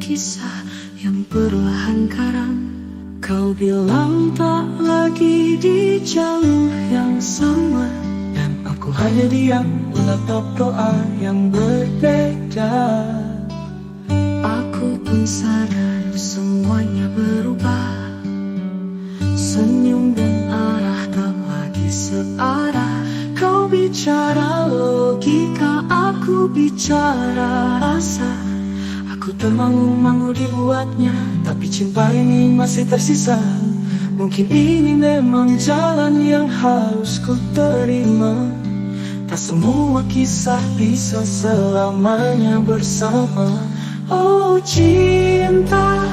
kisah yang perlahan karam. Kau bilang tak lagi di jalur yang sama, dan aku hanya diam menatap doa yang berbeda. Aku pun sadar semuanya berubah. Senyum dan arah tak lagi searah. Kau bicara logika, aku bicara rasa. Aku termangu-mangu dibuatnya, tapi cinta ini masih tersisa. Mungkin ini memang jalan yang harus ku terima. Tak semua kisah bisa selamanya bersama. Oh cinta,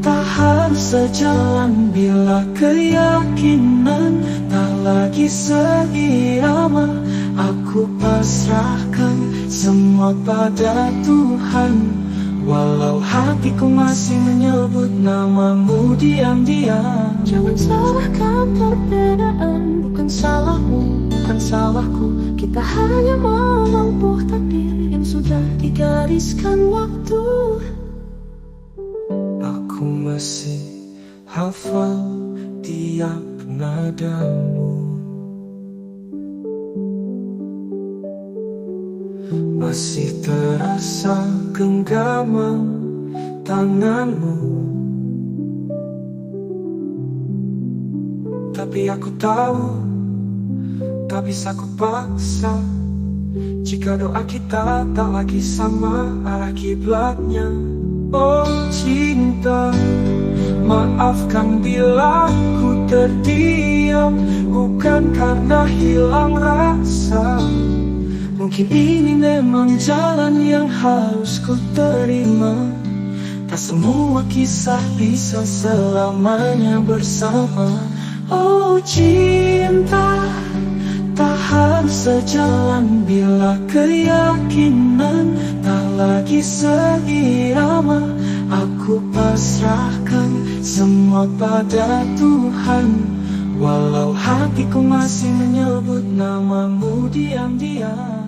tak harus sejalan bila keyakinan tak lagi seirama. Aku pasrahkan semua pada Tuhan, walau hatiku masih menyebut namamu diam-diam. Jangan salahkan perbedaan, bukan salahmu, bukan salahku. Kita hanya menempuh takdir yang sudah digariskan waktu. Aku masih hafal tiap nadamu, masih terasa genggaman tanganmu. Tapi aku tahu, tak bisa ku paksa. Jika doa kita tak lagi sama arah kiblatnya. Oh cinta, maafkan bila ku terdiam, bukan karena hilang rasa. Mungkin ini memang jalan yang harus ku terima. Tak semua kisah bisa selamanya bersama. Oh cinta, tak harus sejalan bila keyakinan tak lagi seirama. Aku pasrahkan semua pada Tuhan, walau hatiku masih menyebut namamu diam-diam.